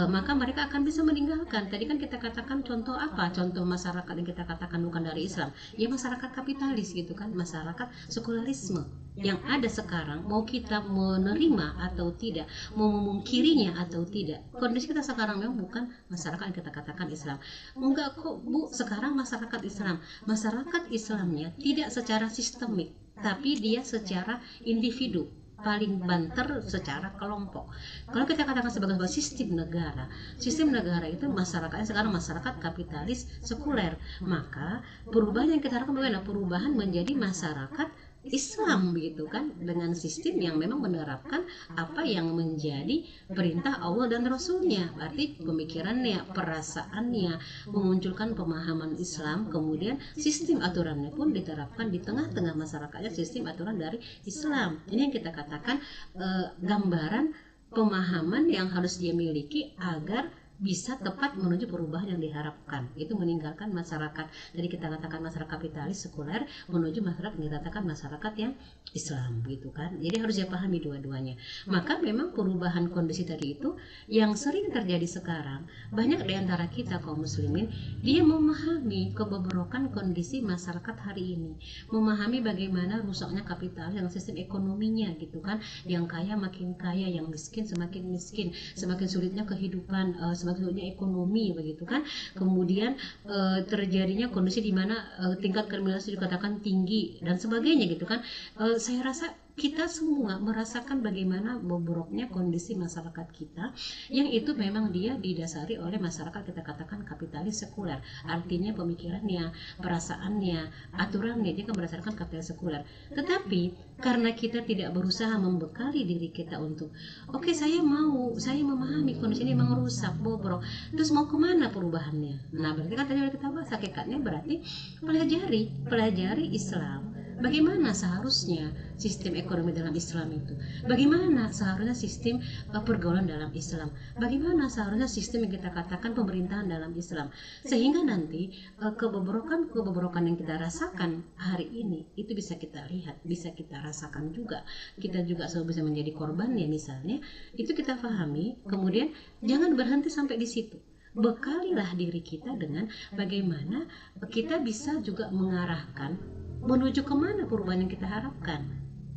maka mereka akan bisa meninggalkan. Tadi kan kita katakan contoh apa? Contoh masyarakat yang kita katakan bukan dari Islam, ya masyarakat kapitalis gitu kan, masyarakat sekularisme yang ada sekarang. Mau kita menerima atau tidak, mau memungkirinya atau tidak, kondisi kita sekarang memang bukan masyarakat yang kita katakan Islam. Enggak kok Bu, sekarang masyarakat Islamnya tidak secara sistemik, tapi dia secara individu, paling banter secara kelompok. Kalau kita katakan sebagai sistem negara itu masyarakatnya sekarang masyarakat kapitalis sekuler, maka perubahan yang kita harapkan bagaimana? Perubahan menjadi masyarakat Islam begitu kan, dengan sistem yang memang menerapkan apa yang menjadi perintah Allah dan Rasulnya. Berarti pemikirannya, perasaannya memunculkan pemahaman Islam, kemudian sistem aturannya pun diterapkan di tengah-tengah masyarakatnya, sistem aturan dari Islam. Ini yang kita katakan gambaran pemahaman yang harus dia miliki agar bisa tepat menuju perubahan yang diharapkan, itu meninggalkan masyarakat jadi kita katakan masyarakat kapitalis sekuler menuju masyarakat yang dikatakan masyarakat yang Islam gitu kan. Jadi harus dia pahami dua-duanya. Maka memang perubahan kondisi tadi itu yang sering terjadi sekarang, banyak di antara kita kaum muslimin dia memahami kebobrokan kondisi masyarakat hari ini, memahami bagaimana rusaknya kapitalis yang sistem ekonominya gitu kan, yang kaya makin kaya, yang miskin semakin miskin, semakin sulitnya kehidupan, semakin sulitnya ekonomi begitu kan. Kemudian terjadinya kondisi di mana tingkat kriminalitas dikatakan tinggi dan sebagainya gitu kan. Saya rasa kita semua merasakan bagaimana bobroknya kondisi masyarakat kita yang itu memang dia didasari oleh masyarakat kita katakan kapitalis sekuler. Artinya pemikirannya, perasaannya, aturannya dia kan berdasarkan kapitalis sekuler. Tetapi karena kita tidak berusaha membekali diri kita untuk saya memahami kondisi ini memang rusak, bobrok, terus mau kemana perubahannya? Nah berarti kan tadi kita bahas hakikatnya berarti pelajari Islam, bagaimana seharusnya sistem ekonomi dalam Islam itu, bagaimana seharusnya sistem pergaulan dalam Islam, bagaimana seharusnya sistem yang kita katakan pemerintahan dalam Islam, sehingga nanti kebobrokan yang kita rasakan hari ini itu bisa kita lihat, bisa kita rasakan juga, kita juga selalu bisa menjadi korban ya misalnya, itu kita pahami. Kemudian jangan berhenti sampai di situ, bekalilah diri kita dengan bagaimana kita bisa juga mengarahkan menuju kemana perubahan yang kita harapkan.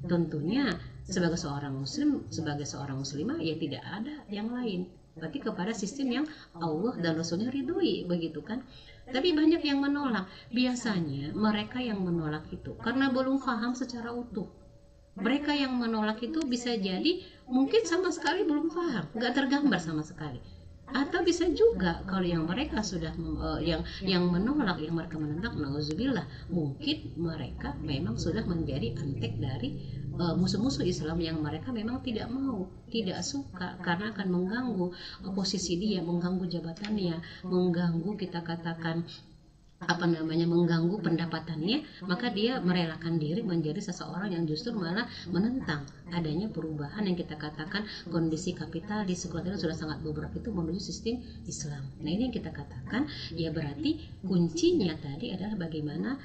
Tentunya sebagai seorang muslim, sebagai seorang muslimah ya tidak ada yang lain, berarti kepada sistem yang Allah dan Rasulnya ridhoi, begitu kan. Tapi banyak yang menolak. Biasanya mereka yang menolak itu karena belum paham secara utuh. Mereka yang menolak itu bisa jadi mungkin sama sekali belum paham, nggak tergambar sama sekali. Atau bisa juga kalau yang mereka sudah yang menolak, yang mereka menentang, nauzubillah, mungkin mereka memang sudah menjadi antek dari musuh-musuh Islam yang mereka memang tidak mau, tidak suka karena akan mengganggu posisi dia, mengganggu jabatannya, mengganggu kita katakan mengganggu pendapatannya, maka dia merelakan diri menjadi seseorang yang justru malah menentang adanya perubahan yang kita katakan kondisi kapital di sekolah sudah sangat bobrok itu menuju sistem Islam. Nah ini yang kita katakan ya, berarti kuncinya tadi adalah bagaimana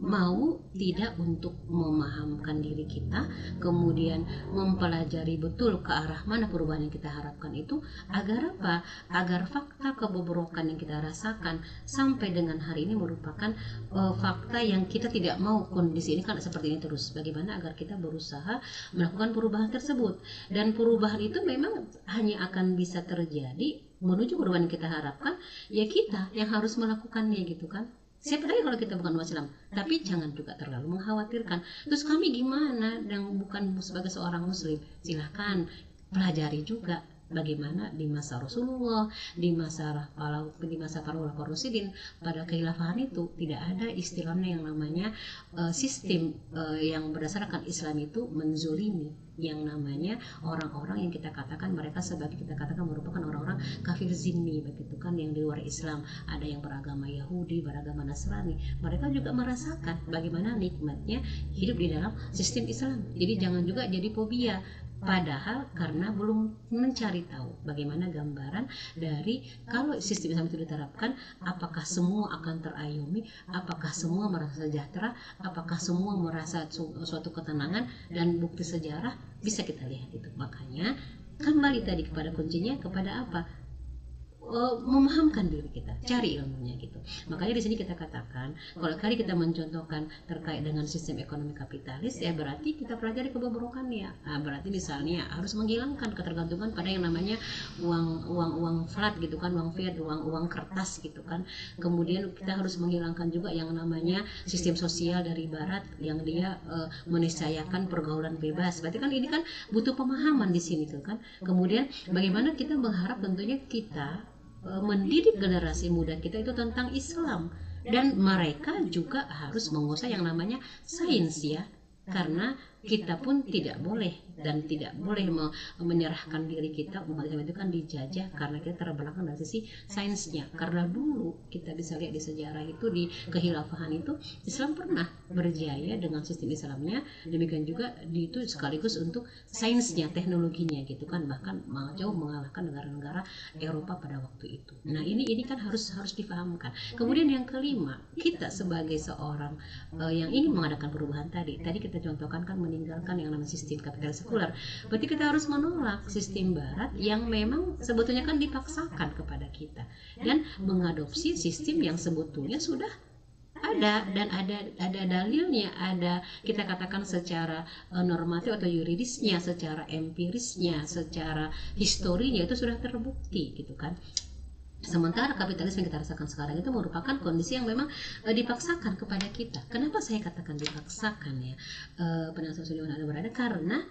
mau tidak untuk memahamkan diri kita, kemudian mempelajari betul ke arah mana perubahan yang kita harapkan itu, agar apa? Agar fakta kebobrokan yang kita rasakan sampai dengan hari ini merupakan fakta yang kita tidak mau kondisi ini kan seperti ini terus. Bagaimana agar kita berusaha melakukan perubahan tersebut, dan perubahan itu memang hanya akan bisa terjadi menuju perubahan yang kita harapkan ya kita yang harus melakukannya, gitu kan. Siapa lagi kalau kita bukan umat Islam. Tapi jangan juga terlalu mengkhawatirkan. Terus kami gimana yang bukan sebagai seorang muslim? Silahkan pelajari juga bagaimana di masa Rasulullah, di masa para ulama rasyidin pada kekhilafahan itu tidak ada istilahnya yang namanya sistem yang berdasarkan Islam itu menzolimi, yang namanya orang-orang yang kita katakan mereka sebagai kita katakan merupakan orang-orang kafir zimmi, begitu kan, yang di luar Islam. Ada yang beragama Yahudi, beragama Nasrani, mereka juga merasakan bagaimana nikmatnya hidup di dalam sistem Islam. Jadi jangan juga jadi fobia, padahal karena belum mencari tahu bagaimana gambaran dari kalau sistem Islam itu diterapkan, apakah semua akan terayomi, apakah semua merasa sejahtera, apakah semua merasa suatu ketenangan, dan bukti sejarah bisa kita lihat itu. Makanya kembali tadi kepada kuncinya, kepada apa? Memahamkan diri kita, cari ilmunya gitu. Makanya di sini kita katakan kalau kali kita mencontohkan terkait dengan sistem ekonomi kapitalis ya berarti kita pelajari kebobrokannya. Berarti misalnya harus menghilangkan ketergantungan pada yang namanya uang flat gitu kan, uang fiat, uang kertas gitu kan. Kemudian kita harus menghilangkan juga yang namanya sistem sosial dari barat yang dia meniscayakan pergaulan bebas. Berarti kan ini kan butuh pemahaman di sini tuh kan. Kemudian bagaimana kita mengharap tentunya kita mendidik generasi muda kita itu tentang Islam, dan mereka juga harus menguasai yang namanya sains ya, karena kita pun tidak boleh dan tidak boleh menyerahkan diri kita. Umat Islam itu kan dijajah karena kita terbelakang dari sisi sainsnya. Karena dulu kita bisa lihat di sejarah itu, di kekhilafahan itu Islam pernah berjaya dengan sistem Islamnya, demikian juga itu sekaligus untuk sainsnya, teknologinya gitu kan, bahkan jauh mengalahkan negara-negara Eropa pada waktu itu. Nah ini kan harus dipahamkan. Kemudian yang kelima, kita sebagai seorang yang ingin mengadakan perubahan tadi kita contohkan kan meninggalkan yang namanya sistem kapitalis sekuler. Berarti kita harus menolak sistem barat yang memang sebetulnya kan dipaksakan kepada kita, dan mengadopsi sistem yang sebetulnya sudah ada dan ada dalilnya, ada kita katakan secara normatif atau yuridisnya, secara empirisnya, secara historinya itu sudah terbukti gitu kan. Sementara kapitalis yang kita rasakan sekarang itu merupakan kondisi yang memang dipaksakan kepada kita. Kenapa saya katakan dipaksakan ya, pendengar Suliman ada berada, karena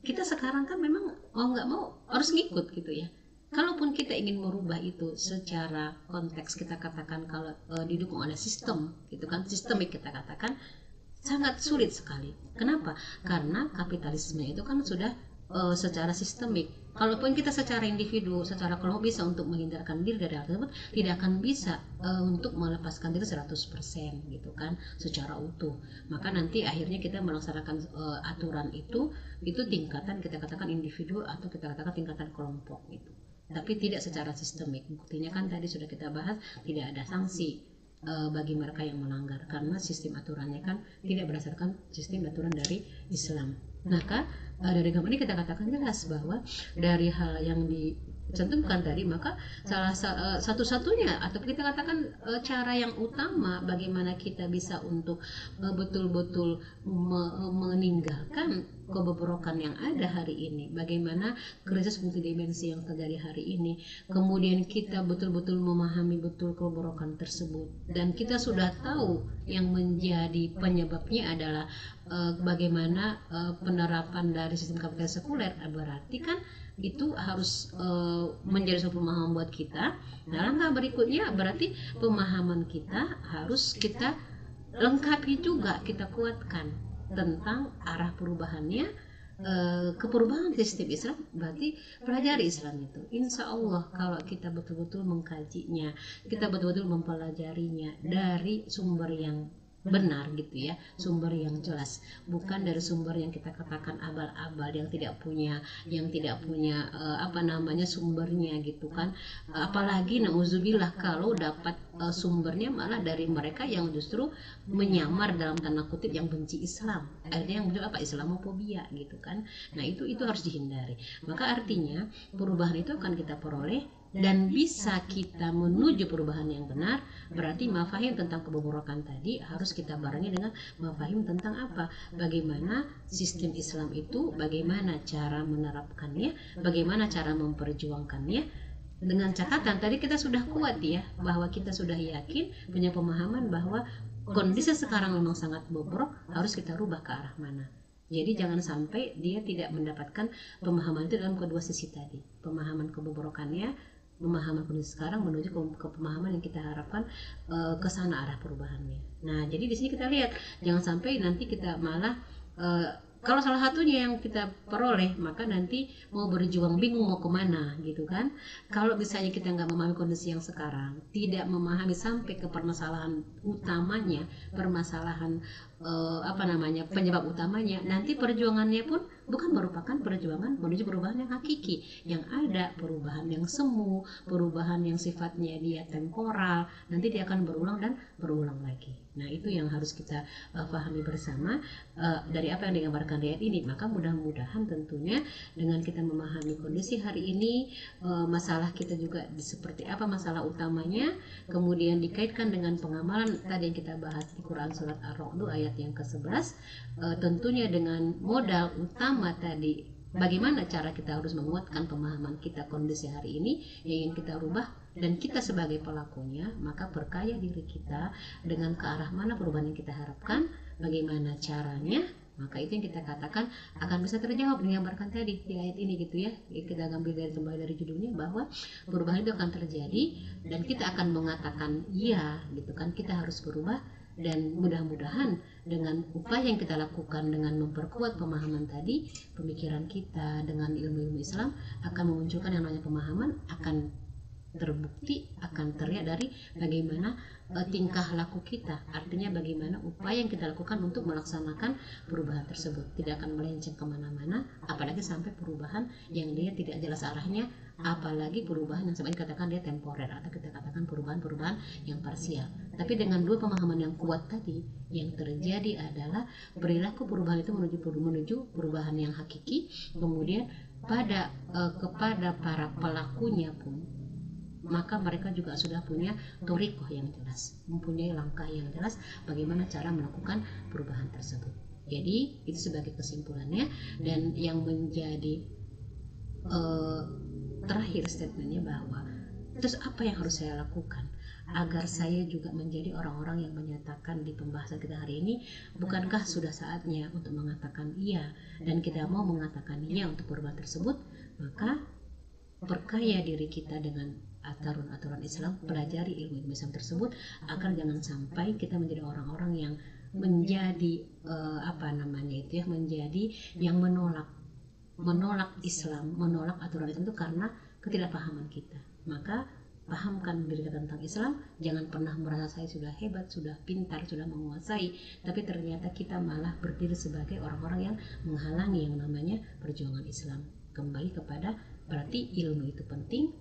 kita sekarang kan memang mau nggak mau harus ngikut gitu ya. Kalaupun kita ingin merubah itu secara konteks kita katakan kalau didukung oleh sistem gitu kan, sistemik kita katakan sangat sulit sekali. Kenapa? Karena kapitalisme itu kan sudah secara sistemik. Kalaupun kita secara individu, secara kelompok bisa untuk menghindarkan diri dari hal tersebut, tidak akan bisa untuk melepaskan diri 100% gitu kan, secara utuh. Maka nanti akhirnya kita melaksanakan aturan itu tingkatan kita katakan individu atau kita katakan tingkatan kelompok gitu. Tapi tidak secara sistemik. Buktinya kan tadi sudah kita bahas, tidak ada sanksi bagi mereka yang melanggar karena sistem aturannya kan tidak berdasarkan sistem aturan dari Islam. Maka dari gambar ini kita katakan jelas bahwa dari hal yang dicantumkan tadi, maka salah satu-satunya atau kita katakan cara yang utama bagaimana kita bisa untuk betul-betul meninggalkan kebobrokan yang ada hari ini, bagaimana krisis multidimensi yang terjadi hari ini, kemudian kita betul-betul memahami betul kebobrokan tersebut, dan kita sudah tahu yang menjadi penyebabnya adalah bagaimana penerapan dari sistem kapitalis sekuler. Berarti kan itu harus menjadi suatu pemahaman buat kita. Nah, langkah berikutnya berarti pemahaman kita harus kita lengkapi juga, kita kuatkan tentang arah perubahannya, keperubahan sistem Islam. Berarti pelajari Islam itu, insya Allah kalau kita betul-betul mengkajinya, kita betul-betul mempelajarinya dari sumber yang benar gitu ya, sumber yang jelas, bukan dari sumber yang kita katakan abal-abal yang tidak punya sumbernya gitu kan. Apalagi nauzubillah kalau dapat sumbernya malah dari mereka yang justru menyamar dalam tanda kutip yang benci Islam, akhirnya yang muncul Islamofobia gitu kan. Nah itu harus dihindari. Maka artinya perubahan itu akan kita peroleh dan bisa kita menuju perubahan yang benar. Berarti mafahim tentang kebobrokan tadi harus kita barengi dengan mafahim tentang apa, bagaimana sistem Islam itu, bagaimana cara menerapkannya, bagaimana cara memperjuangkannya. Dengan catatan tadi kita sudah kuat ya, bahwa kita sudah yakin punya pemahaman bahwa kondisi sekarang memang sangat bobrok, harus kita rubah ke arah mana. Jadi jangan sampai dia tidak mendapatkan pemahaman itu dalam kedua sisi tadi, pemahaman kebobrokannya, pemahaman kondisi sekarang menuju ke pemahaman yang kita harapkan ke sana arah perubahannya. Nah, jadi di sini kita lihat jangan sampai nanti kita malah kalau salah satunya yang kita peroleh, maka nanti mau berjuang bingung mau kemana gitu kan. Kalau misalnya kita nggak memahami kondisi yang sekarang, tidak memahami sampai ke permasalahan utamanya, permasalahan penyebab utamanya, nanti perjuangannya pun bukan merupakan perjuangan menuju perubahan yang hakiki, yang ada perubahan yang semu, perubahan yang sifatnya dia temporal, nanti dia akan berulang dan berulang lagi. Nah itu yang harus kita pahami bersama dari apa yang digambarkan di ayat ini. Maka mudah-mudahan tentunya dengan kita memahami kondisi hari ini, masalah kita juga seperti apa masalah utamanya, kemudian dikaitkan dengan pengamalan tadi yang kita bahas di Quran surat Ar-Ra'd ayat yang ke-11, tentunya dengan modal utama tadi, bagaimana cara kita harus menguatkan pemahaman kita kondisi hari ini yang ingin kita rubah, dan kita sebagai pelakunya maka perkaya diri kita dengan ke arah mana perubahan yang kita harapkan, bagaimana caranya. Maka itu yang kita katakan akan bisa terjawab digambarkan tadi di ayat ini gitu ya. Kita ambil kembali dari judulnya bahwa perubahan itu akan terjadi dan kita akan mengatakan iya gitu kan, kita harus berubah. Dan mudah-mudahan dengan upaya yang kita lakukan dengan memperkuat pemahaman tadi, pemikiran kita dengan ilmu-ilmu Islam akan memunculkan yang namanya pemahaman, akan terbukti, akan terlihat dari bagaimana tingkah laku kita. Artinya bagaimana upaya yang kita lakukan untuk melaksanakan perubahan tersebut tidak akan melenceng kemana-mana, apalagi sampai perubahan yang dia tidak jelas arahnya, apalagi perubahan yang sebenarnya dikatakan dia temporer atau kita katakan perubahan-perubahan yang parsial. Tapi dengan dua pemahaman yang kuat tadi, yang terjadi adalah perilaku perubahan itu menuju perubahan yang hakiki. Kemudian kepada para pelakunya pun, maka mereka juga sudah punya thoriqoh yang jelas, mempunyai langkah yang jelas bagaimana cara melakukan perubahan tersebut. Jadi itu sebagai kesimpulannya, dan yang menjadi terakhir statementnya bahwa terus apa yang harus saya lakukan agar saya juga menjadi orang-orang yang menyatakan di pembahasan kita hari ini, bukankah sudah saatnya untuk mengatakan iya, dan kita mau mengatakan iya untuk perubahan tersebut, maka perkaya diri kita dengan aturan-aturan Islam, pelajari ilmu Islam tersebut agar jangan sampai kita menjadi orang-orang yang menjadi menjadi yang menolak menolak Islam, menolak aturan Islam itu karena ketidakpahaman kita. Maka pahamkan diri kita tentang Islam, jangan pernah merasa saya sudah hebat, sudah pintar, sudah menguasai, tapi ternyata kita malah berdiri sebagai orang-orang yang menghalangi yang namanya perjuangan Islam. Kembali kepada berarti ilmu itu penting,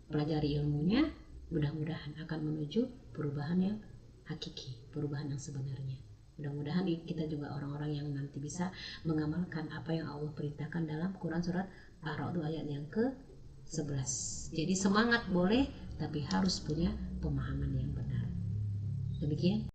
pelajari ilmunya, mudah-mudahan akan menuju perubahan yang hakiki, perubahan yang sebenarnya. Mudah-mudahan kita juga orang-orang yang nanti bisa mengamalkan apa yang Allah perintahkan dalam Quran surat Ar-Ra'd ayat yang ke-11. Jadi semangat boleh, tapi harus punya pemahaman yang benar. Demikian.